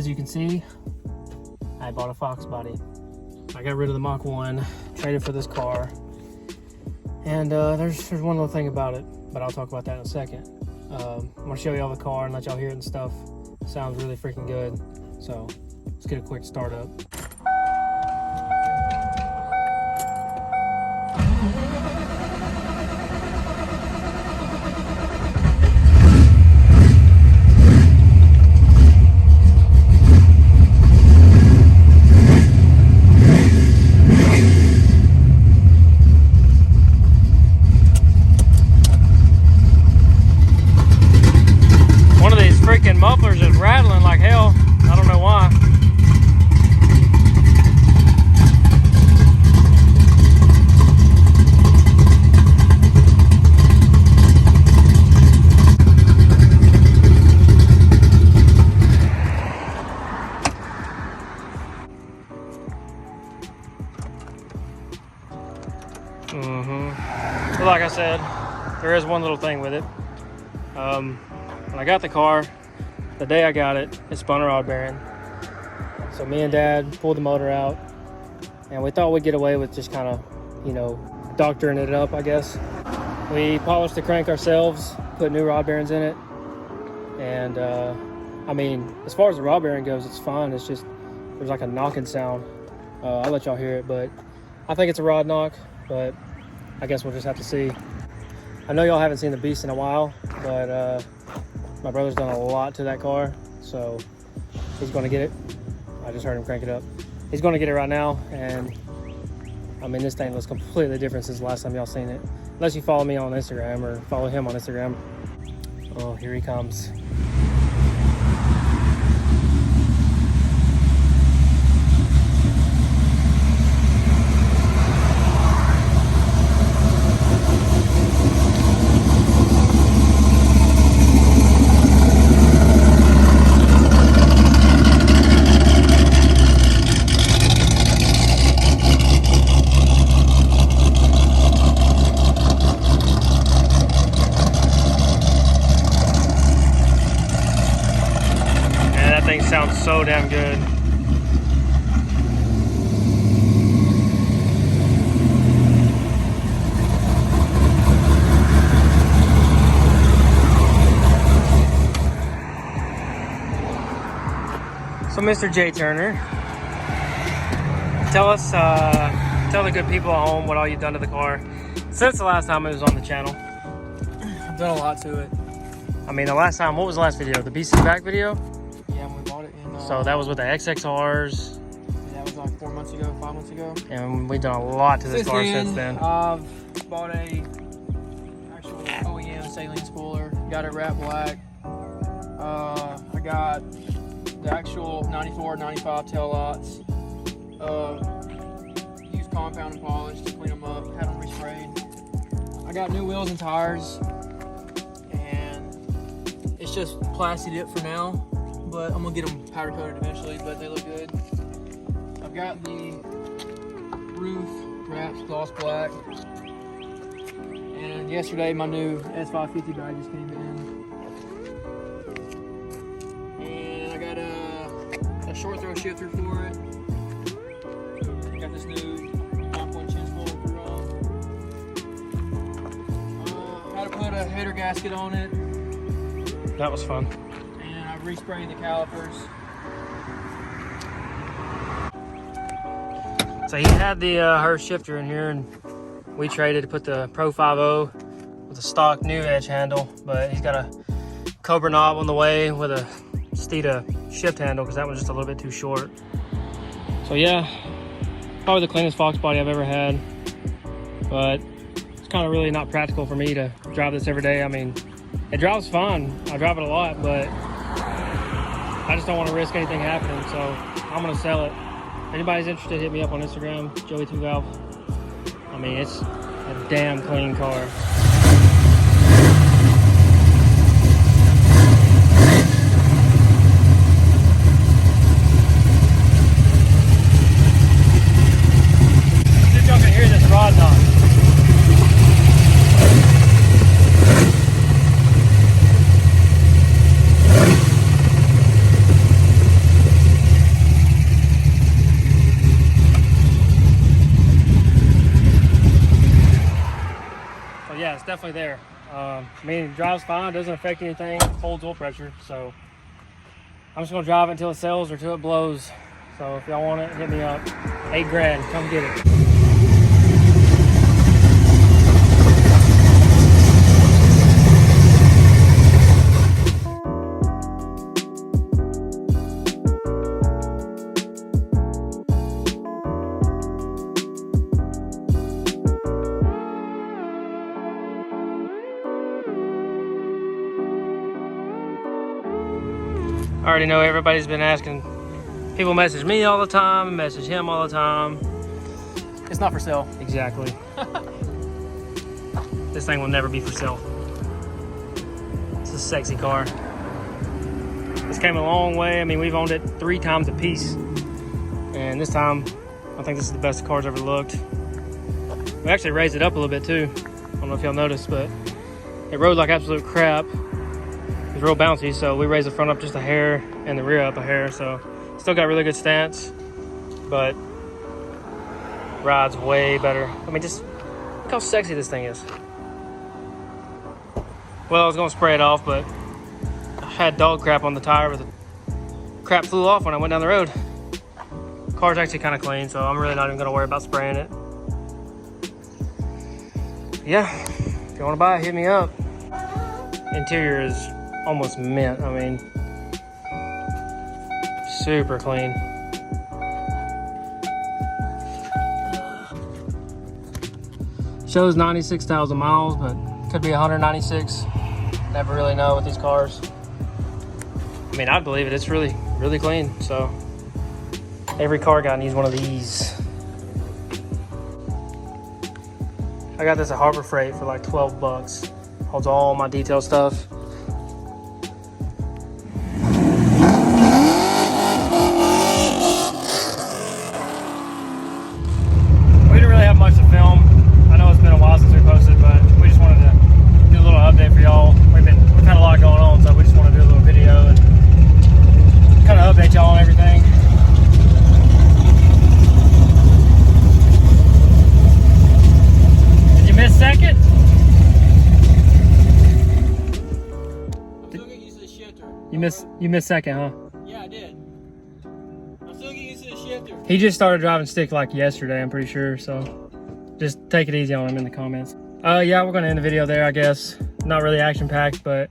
as you can see, I bought a Foxbody. I got rid of the Mach 1, traded for this car. And there's one little thing about it, but I'll talk about that in a second. I'm gonna show y'all the car and let y'all hear it and stuff. It sounds really freaking good. So let's get a quick start up. Mufflers is rattling like hell. I don't know why. But like I said, there is one little thing with it. When I got the car, the day I got it, it spun a rod bearing. So me and Dad pulled the motor out, and we thought we'd get away with just kind of, you know, doctoring it up, I guess. We polished the crank ourselves, put new rod bearings in it, and I mean, as far as the rod bearing goes, it's fine. It's just, there's like a knocking sound. I'll let y'all hear it, but I think it's a rod knock, but I guess we'll just have to see. I know y'all haven't seen the beast in a while, but my brother's done a lot to that car, so he's going to get it. I just heard him crank it up. He's going to get it right now, and I mean, this thing looks completely different since the last time y'all seen it. Unless you follow me on Instagram or follow him on Instagram. Oh, here he comes. Sounds so damn good. So Mr. J Turner, tell the good people at home what all you've done to the car since the last time it was on the channel. I've done a lot to it. I mean, the last time, what was the last video? The BC back video? Yeah, when we bought it in... So that was with the XXRs. That was like 4 months ago, 5 months ago. And we've done a lot to this car since then. I've bought a actual OEM saline spoiler. Got it wrapped black. I got the actual 94, 95 tail lots. Used compound and polish to clean them up. Had them resprayed. I got new wheels and tires. And it's just plastied it for now. But I'm gonna get them powder coated eventually, but they look good. I've got the roof wraps gloss black. And yesterday my new S550 bag just came in. And I got a short throw shifter for it. I got this new 9-point chin spoiler for how to put a header gasket on it. That was fun. Respraying the calipers. So he had the Hurst shifter in here, and we traded to put the Pro 5.0 with a stock new edge handle, but he's got a Cobra knob on the way with a Steeda shift handle because that was just a little bit too short. So yeah, probably the cleanest Foxbody I've ever had, but it's kind of really not practical for me to drive this every day. I mean, it drives fine. I drive it a lot, but I just don't want to risk anything happening, so I'm going to sell it. If anybody's interested, hit me up on Instagram, Joey2Valve. I mean, it's a damn clean car. See if y'all can hear this rod knock. definitely there. I mean, it drives fine, doesn't affect anything, holds oil pressure. So I'm just gonna drive it until it sells or until it blows. So if y'all want it, hit me up. 8 grand, come get it. I already know everybody's been asking. People message me all the time, message him all the time. It's not for sale. Exactly. This thing will never be for sale. It's a sexy car. This came a long way. I mean, we've owned it 3 times a piece. And this time, I think this is the best the car's ever looked. We actually raised it up a little bit too. I don't know if y'all noticed, but it rode like absolute crap. It's real bouncy, so we raised the front up just a hair and the rear up a hair, so still got really good stance, but rides way better. I mean, just look how sexy this thing is. Well, I was gonna spray it off, but I had dog crap on the tire, but the crap flew off when I went down the road. Car's actually kind of clean, so I'm really not even gonna worry about spraying it. Yeah, if you wanna buy it, hit me up. Interior is almost mint. I mean, super clean. Shows 96,000 miles, but could be 196. Never really know with these cars. I mean, I'd believe it. It's really, really clean. So every car guy needs one of these. I got this at Harbor Freight for like 12 bucks. Holds all my detail stuff. We didn't really have much to film. I know it's been a while since we posted, but we just wanted to do a little update for y'all. We've had a lot going on, so we just want to do a little video and kind of update y'all on everything. Did you miss second? You missed second, huh? Yeah, I did. I'm still getting used to the shifter. He just started driving stick like yesterday, I'm pretty sure, so just take it easy on him in the comments. Yeah, we're gonna end the video there, I guess. Not really action-packed, but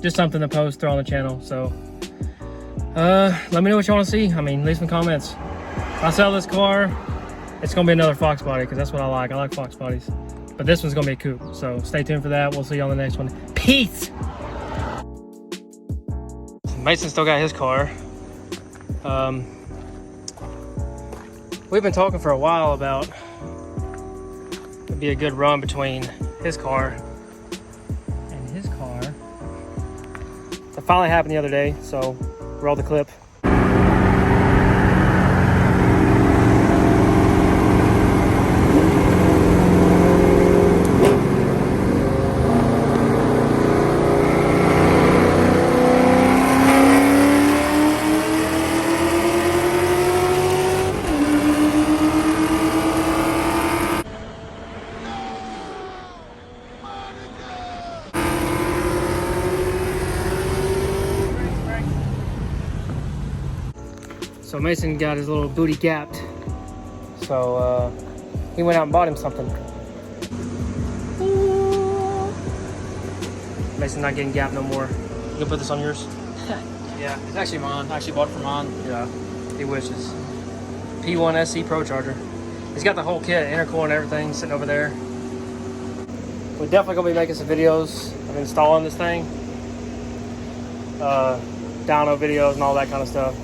just something to post, throw on the channel. So let me know what you want to see. I mean, leave some comments. If I sell this car, it's gonna be another Foxbody, because that's what I like. I like Foxbodies. But this one's gonna be a coupe, so stay tuned for that. We'll see you on the next one. Peace! Mason still got his car. We've been talking for a while about it'd be a good run between his car and his car. It finally happened the other day, so roll the clip. So Mason got his little booty gapped. So he went out and bought him something. Mason's not getting gapped no more. You gonna put this on yours? Yeah, it's actually mine. I actually bought it for mine. Yeah, he wishes. P1 SC Pro Charger. He's got the whole kit, intercooler and everything sitting over there. We're definitely gonna be making some videos of installing this thing. Dyno videos and all that kind of stuff.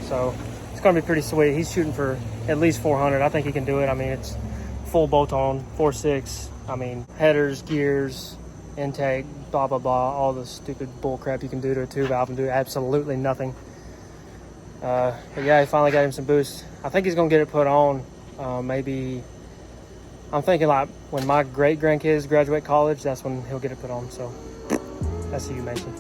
So it's gonna be pretty sweet. He's shooting for at least 400. I think he can do it. I mean, it's full bolt on, 4.6. I mean, headers, gears, intake, blah, blah, blah. All the stupid bull crap you can do to a 2-valve and do absolutely nothing. But yeah, he finally got him some boost. I think he's gonna get it put on. Maybe, I'm thinking like when my great grandkids graduate college, that's when he'll get it put on. So that's you, Mason.